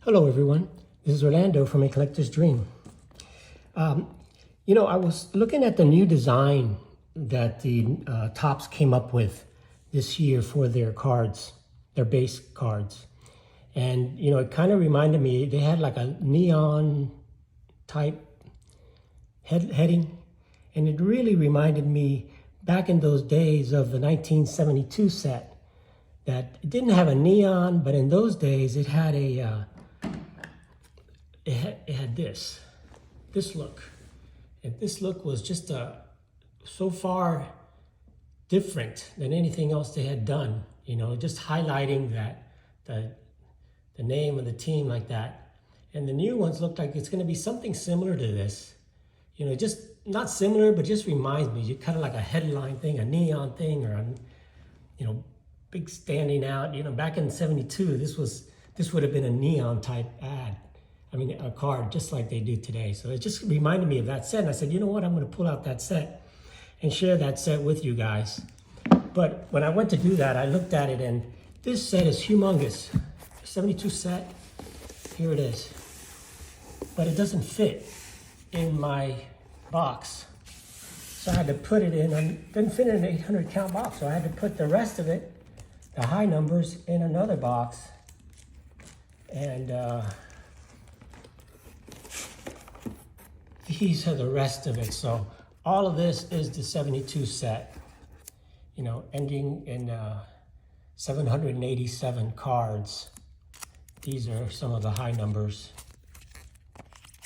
Hello, everyone. This is Orlando from A Collector's Dream. I was looking at the new design that the Topps came up with this year for their cards, their base cards. And, it kind of reminded me, they had like a neon type heading. And it really reminded me back in those days of the 1972 set that it didn't have a neon, but in those days it had it had this look. And this look was just so far different than anything else they had done, just highlighting that the name of the team like that. And the new ones look like it's going to be something similar to this, just not similar, but just reminds me, kind of like a headline thing, a neon thing, or a big standing out. Back in '72, this would have been a neon type ad. A card, just like they do today. So it just reminded me of that set. And I said, you know what? I'm going to pull out that set and share that set with you guys. But when I went to do that, I looked at it, and this set is humongous. 72 set. Here it is. But it doesn't fit in my box. So I had to put it in. It didn't fit in an 800 count box. So I had to put the rest of it, the high numbers, in another box. And these are the rest of it. So all of this is the 72 set, ending in 787 cards. These are some of the high numbers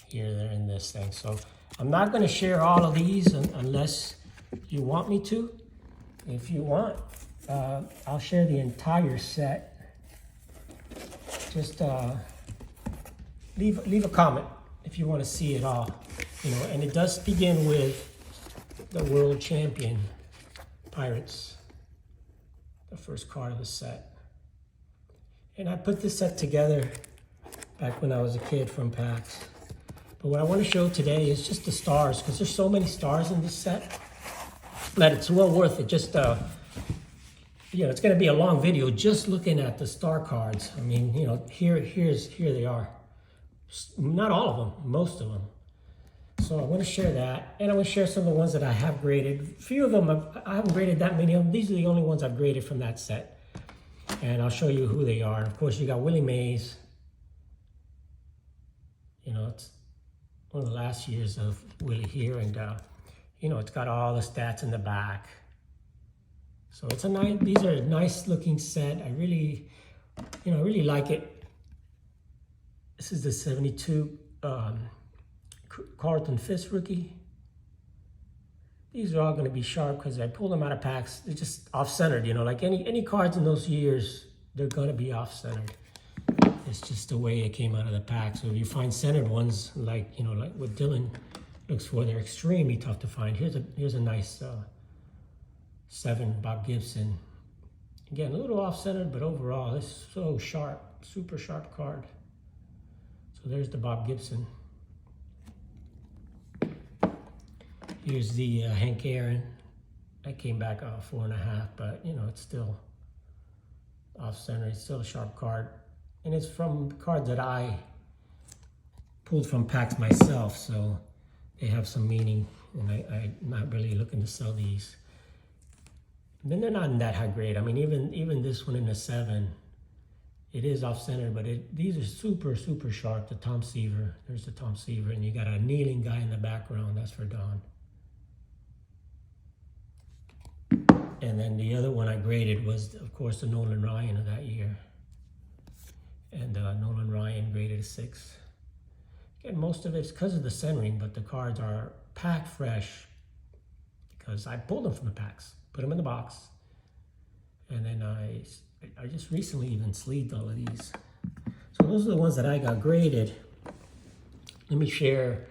here. They're in this thing. So I'm not going to share all of these unless you want me to. If you want, I'll share the entire set. Just leave a comment if you want to see it all. And it does begin with the world champion Pirates, the first card of the set. And I put this set together back when I was a kid from PAX. But what I want to show today is just the stars, because there's so many stars in this set that it's well worth it. Just it's going to be a long video just looking at the star cards. Here they are. Not all of them, most of them. So I want to share that, and I want to share some of the ones that I have graded. A few of them, I haven't graded that many of them. These are the only ones I've graded from that set. And I'll show you who they are. Of course, you got Willie Mays. It's one of the last years of Willie here, and it's got all the stats in the back. So it's these are a nice looking set. I really like it. This is the 72 Carlton Fisk rookie. These are all going to be sharp because I pulled them out of packs. They're just off-centered, like any cards in those years, they're going to be off-centered. It's just the way it came out of the pack. So if you find centered ones, like what Dylan looks for, they're extremely tough to find. Here's a nice 7 Bob Gibson. Again, a little off-centered, but overall, it's so sharp, super sharp card. So there's the Bob Gibson. Here's the Hank Aaron. That came back 4.5, but it's still off-center. It's still a sharp card. And it's from cards that I pulled from packs myself, so they have some meaning, and I'm not really looking to sell these. And then they're not in that high grade. Even this one in a 7, it is off-center, but these are super, super sharp. The Tom Seaver, there's the Tom Seaver, and you got a kneeling guy in the background. That's for Don. And then the other one I graded was, of course, the Nolan Ryan of that year. And Nolan Ryan graded a 6. Again, most of it's because of the centering, but the cards are packed fresh because I pulled them from the packs, put them in the box, and then I just recently even sleeved all of these. So those are the ones that I got graded. Let me share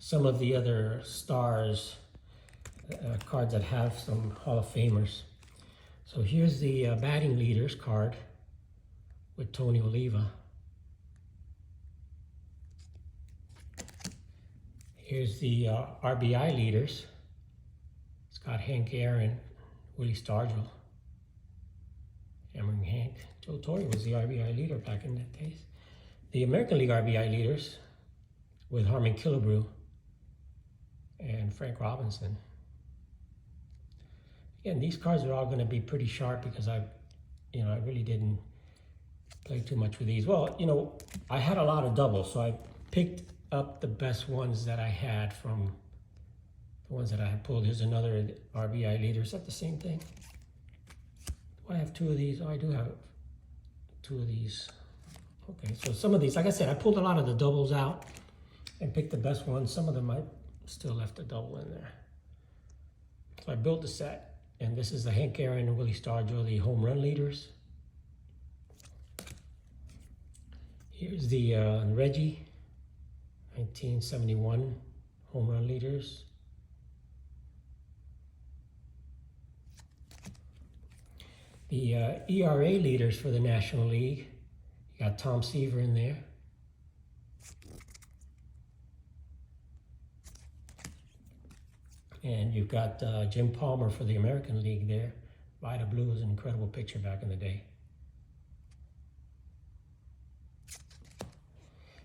some of the other stars, cards that have some Hall of Famers. So here's the batting leaders card with Tony Oliva. Here's the RBI leaders. It's got Hank Aaron, Willie Stargell, Hammering Hank. Joe Torre was the RBI leader back in the days. the American League RBI leaders with Harmon Killebrew and Frank Robinson. Again, these cards are all going to be pretty sharp because I really didn't play too much with these. Well, I had a lot of doubles, so I picked up the best ones that I had from the ones that I had pulled. Here's another RBI leader. Is that the same thing? Do I have two of these? Oh, I do have two of these. Okay, so some of these, like I said, I pulled a lot of the doubles out and picked the best ones. Some of them I still left a double in there. So I built the set. And this is the Hank Aaron and Willie Stargell, the home run leaders. Here's the Reggie, 1971 home run leaders. The ERA leaders for the National League. You got Tom Seaver in there. And you've got Jim Palmer for the American League there. Vida Blue was an incredible pitcher back in the day.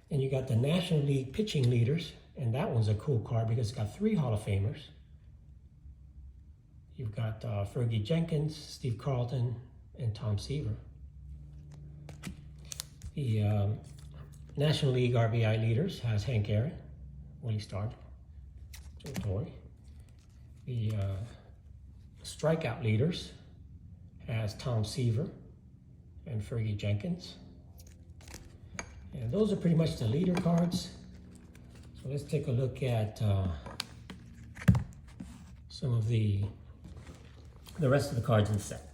And you got the National League pitching leaders, and that one's a cool card because it's got 3 Hall of Famers. You've got Fergie Jenkins, Steve Carlton, and Tom Seaver. The National League RBI leaders has Hank Aaron, Willie Stargell, Joe Torre. The strikeout leaders has Tom Seaver and Fergie Jenkins. And those are pretty much the leader cards. So let's take a look at some of the rest of the cards in the set.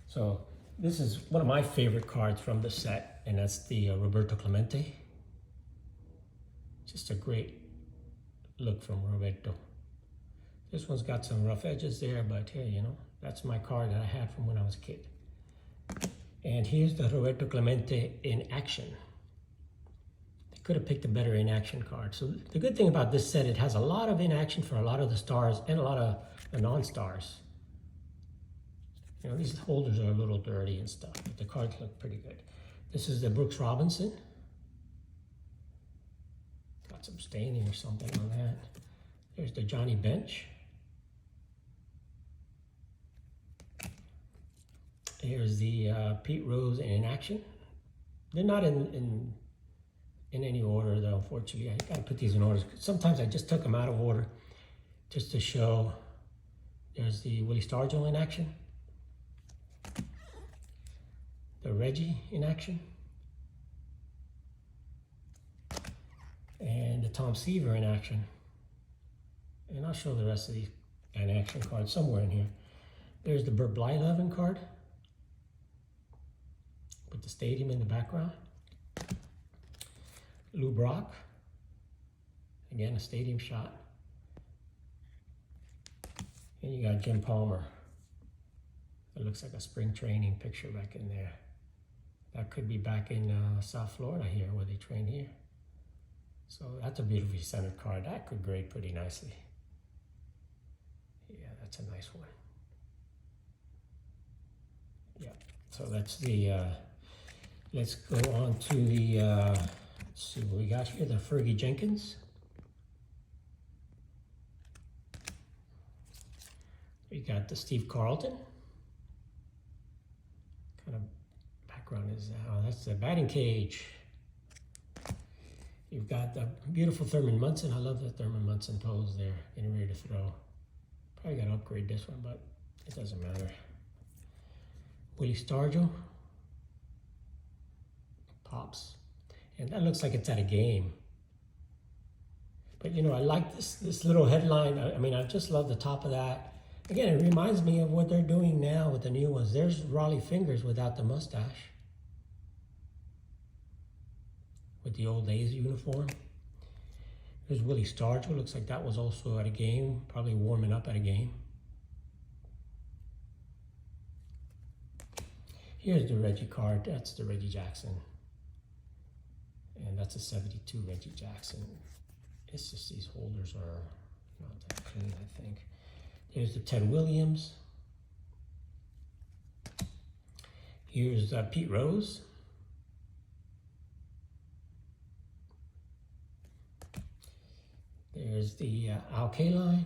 So this is one of my favorite cards from the set, and that's the Roberto Clemente. Just a great look from Roberto. This one's got some rough edges there, but hey, that's my card that I had from when I was a kid. And here's the Roberto Clemente in action. They could have picked a better in action card. So the good thing about this set, it has a lot of in action for a lot of the stars and a lot of the non-stars. These holders are a little dirty and stuff, but the cards look pretty good. This is the Brooks Robinson. Got some staining or something on that. There's the Johnny Bench. Here's the Pete Rose in action. They're not in any order though, unfortunately. I gotta put these in order. Sometimes I just took them out of order just to show. There's the Willie Stargell in action. The Reggie in action. And the Tom Seaver in action. And I'll show the rest of these in action cards somewhere in here. There's the Burt Blyleven card with the stadium in the background. Lou Brock, again a stadium shot. And you got Jim Palmer. It looks like a spring training picture back in there. That could be back in South Florida here, where they train here. So that's a beautifully centered card. That could grade pretty nicely. Yeah, that's a nice one. Yeah, so that's the, let's go on to the, let's see what we got here, the Fergie Jenkins. We got the Steve Carlton. Kind of background is that? Oh, that's the batting cage. You've got the beautiful Thurman Munson. I love the Thurman Munson pose there, getting ready to throw. Probably got to upgrade this one, but it doesn't matter. Willie Stargell. Pops. And that looks like it's at a game. But I like this little headline. I mean, I just love the top of that. Again, it reminds me of what they're doing now with the new ones. There's Raleigh Fingers without the mustache. With the old A's uniform. There's Willie Stargell. Looks like that was also at a game, probably warming up at a game. Here's the Reggie card. That's the Reggie Jackson. And that's a 72 Reggie Jackson. It's just these holders are not that clean, I think. Here's the Ted Williams. Here's Pete Rose. There's the Alk line.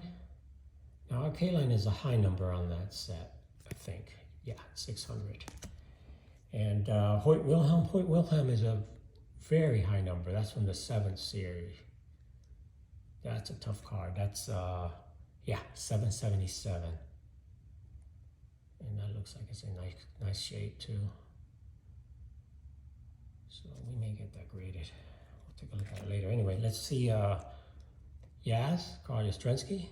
Now Alk line is a high number on that set, I think. Yeah, 600. And Hoyt Wilhelm. Hoyt Wilhelm is a very high number. That's from the 7th series. That's a tough card. That's, yeah, 777. And that looks like it's in nice shape too. So we may get that graded. We'll take a look at it later. Anyway, let's see Yaz, Carl Yastrzemski.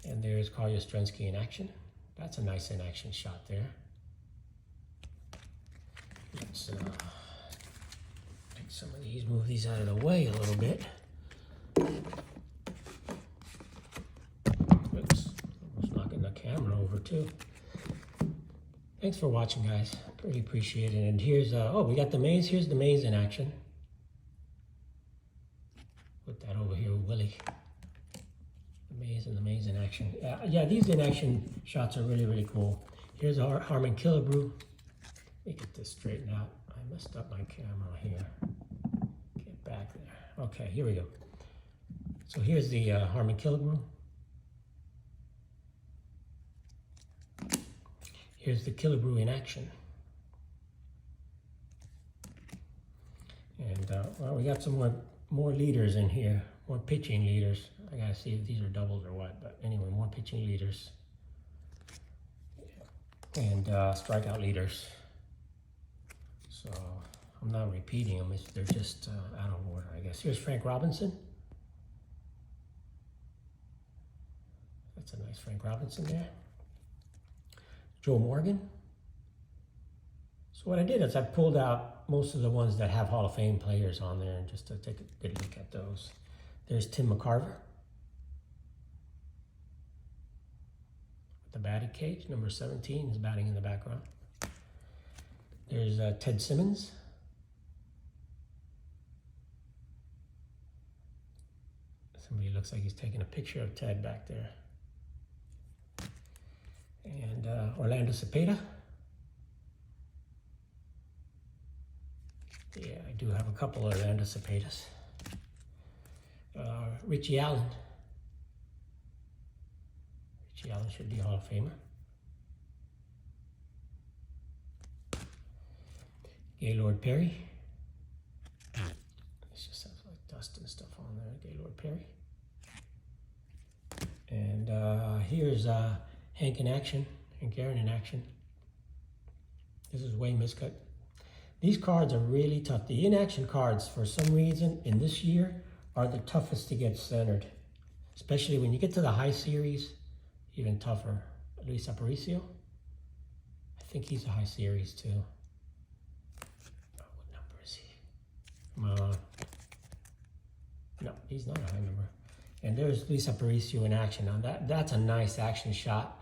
And there's Carl Yastrzemski in action. That's a nice in action shot there. Let's take some of these, move these out of the way a little bit. Oops, almost knocking the camera over too. Thanks for watching, guys. Pretty appreciate it. And here's, oh, we got the maze. Here's the maze in action. Put that over here with Willie. The maze in action. Yeah, these in action shots are really, really cool. Here's our Harmon Killebrew. Let me get this straightened out. I messed up my camera here. Get back there. Okay, here we go. So here's the Harmon Killebrew. Here's the Killebrew in action. And well, we got some more leaders in here, more pitching leaders. I gotta see if these are doubles or what, but anyway, more pitching leaders. And strikeout leaders. So I'm not repeating them, they're just out of order, I guess. Here's Frank Robinson. That's a nice Frank Robinson there. Joe Morgan. So what I did is I pulled out most of the ones that have Hall of Fame players on there and just to take a good look at those. There's Tim McCarver. The batting cage, number 17 is batting in the background. There's Ted Simmons. Somebody looks like he's taking a picture of Ted back there. And Orlando Cepeda. Yeah, I do have a couple of Orlando Cepedas. Richie Allen. Richie Allen should be a Hall of Famer. Gaylord Perry. This just has like dust and stuff on there. Gaylord Perry. And here's Hank in action, and Aaron in action. This is way miscut. These cards are really tough. The in-action cards, for some reason, in this year, are the toughest to get centered. Especially when you get to the high series, even tougher. Luis Aparicio. I think he's a high series too. Oh, what number is he? Come on. No, he's not a high number. And there's Luis Aparicio in action. Now that's a nice action shot.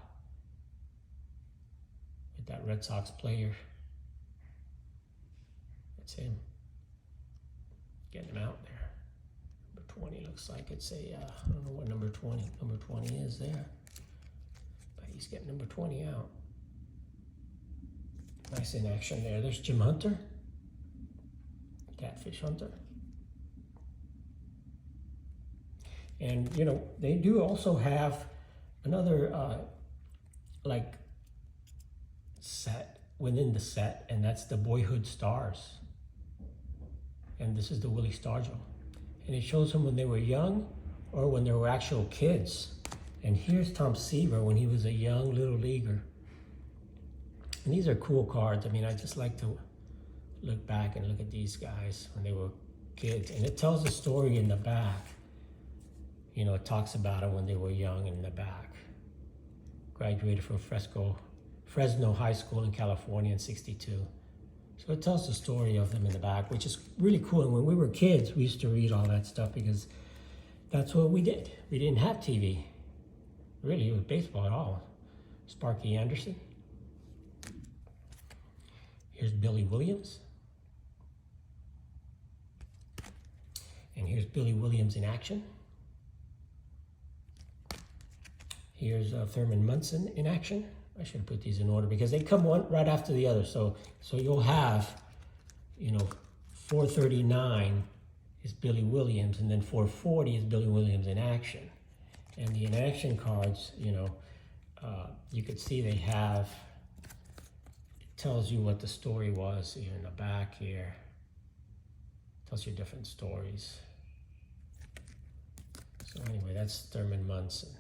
With that Red Sox player. That's him. Getting him out there. Number 20 looks like it's a, I don't know what number 20 is there. But he's getting number 20 out. Nice in action there. There's Jim Hunter. Catfish Hunter. And, you know, they do also have another, like, set within the set, and that's the Boyhood Stars. And this is the Willie Stargell. And it shows them when they were young or when they were actual kids. And here's Tom Seaver when he was a young little leaguer. And these are cool cards. I mean, I just like to look back and look at these guys when they were kids. And it tells a story in the back. You know, it talks about them when they were young in the back. Graduated from Fresno High School in California in '62. So it tells the story of them in the back, which is really cool. And when we were kids, we used to read all that stuff because that's what we did. We didn't have TV. Really, with baseball at all. Sparky Anderson. Here's Billy Williams. And here's Billy Williams in action. Here's Thurman Munson in action. I should put these in order because they come one right after the other. So you'll have, you know, 439 is Billy Williams, and then 440 is Billy Williams in action. And the in action cards, you know, you could see they have, it tells you what the story was here in the back here. Tells you different stories. So anyway, that's Thurman Munson.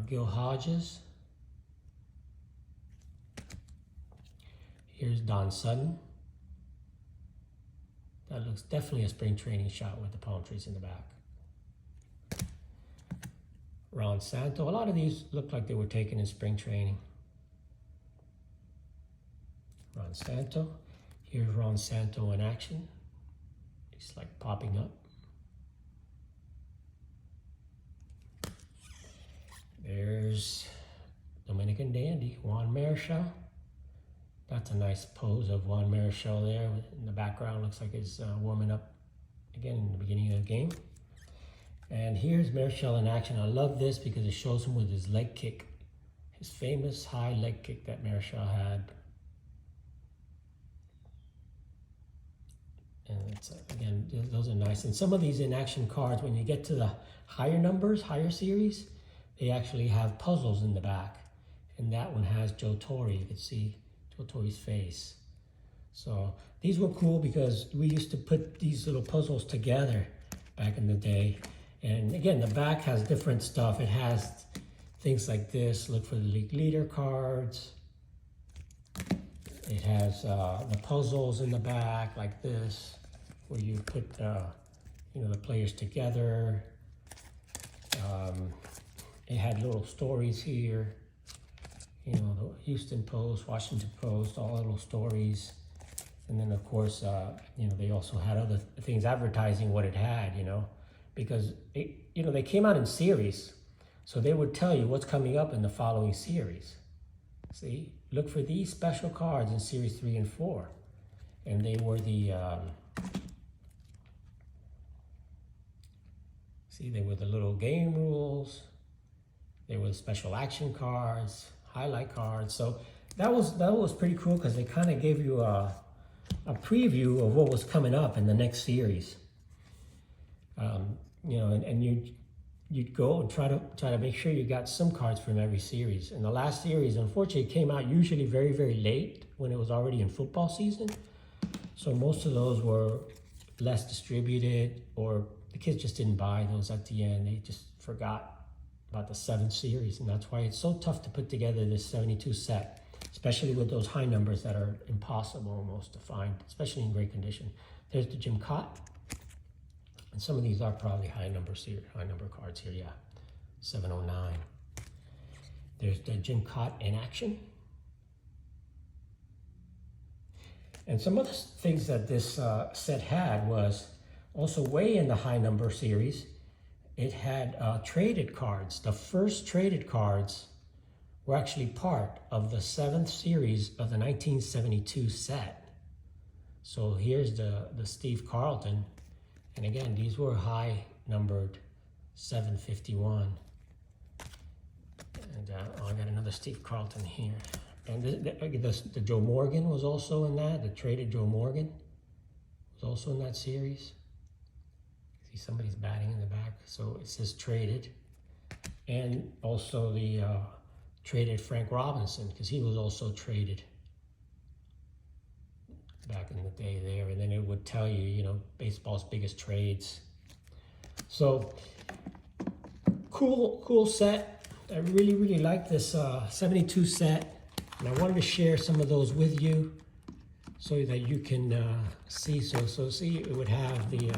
Gil Hodges. Here's Don Sutton. That looks definitely a spring training shot with the palm trees in the back. Ron Santo. A lot of these look like they were taken in spring training. Ron Santo. Here's Ron Santo in action. He's like popping up. There's Dominican dandy, Juan Marichal. That's a nice pose of Juan Marichal there. In the background, looks like he's warming up again in the beginning of the game. And here's Marichal in action. I love this because it shows him with his leg kick. His famous high leg kick that Marichal had. And it's, again, those are nice. And some of these in action cards, when you get to the higher numbers, higher series, they actually have puzzles in the back. And that one has Joe Torre. You can see Joe Torre's face. So these were cool because we used to put these little puzzles together back in the day. And again, the back has different stuff. It has things like this. Look for the league leader cards. It has the puzzles in the back like this, where you put you know, the players together. It had little stories here. You know, the Houston Post, Washington Post, all little stories. And then of course, you know, they also had other things advertising what it had, you know, because it, you know, they came out in series. So they would tell you what's coming up in the following series. See, look for these special cards in series 3 and 4. And they were the, see, they were the little game rules. They were the special action cards, highlight cards. So that was pretty cool because they kind of gave you a preview of what was coming up in the next series. You know, and you'd go and try to make sure you got some cards from every series. And the last series, unfortunately, came out usually very, very late when it was already in football season. So most of those were less distributed, or the kids just didn't buy those at the end. They just forgot about the 7th series, and that's why it's so tough to put together this 72 set, especially with those high numbers that are impossible almost to find, especially in great condition. There's the Jim Cott, and some of these are probably high number cards here, yeah, 709. There's the Jim Cott in action. And some of the things that this set had was also way in the high number series. It had traded cards. The first traded cards were actually part of the 7th series of the 1972 set. So here's the Steve Carlton. And again, these were high numbered 751. And I got another Steve Carlton here. And the Joe Morgan was also in that. The traded Joe Morgan was also in that series. See, somebody's batting in the back. So it says traded. And also the traded Frank Robinson, because he was also traded back in the day there. And then it would tell you, you know, baseball's biggest trades. So cool set. I really like this 72 set. And I wanted to share some of those with you so that you can see. So see, it would have the,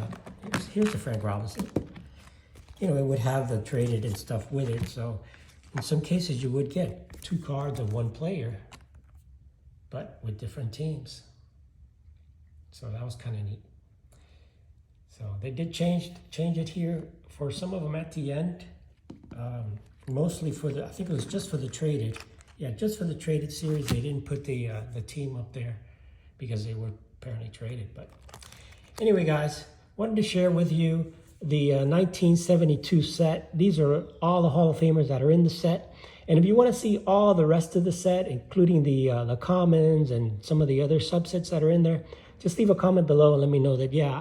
here's the Frank Robinson. You know, it would have the traded and stuff with it. So in some cases you would get 2 cards of one player, but with different teams. So that was kind of neat. So they did change it here for some of them at the end. Mostly for the, I think it was just for the traded. Yeah, just for the traded series. They didn't put the team up there because they were apparently traded. But anyway, guys, wanted to share with you the 1972 set. These are all the Hall of Famers that are in the set. And if you want to see all the rest of the set, including the commons and some of the other subsets that are in there, just leave a comment below and let me know that, yeah,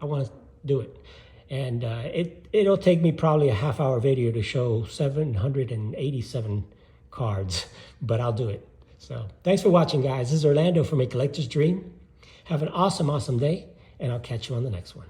I want to do it. And it'll take me probably a half-hour video to show 787 cards, but I'll do it. So thanks for watching, guys. This is Orlando from A Collector's Dream. Have an awesome, awesome day, and I'll catch you on the next one.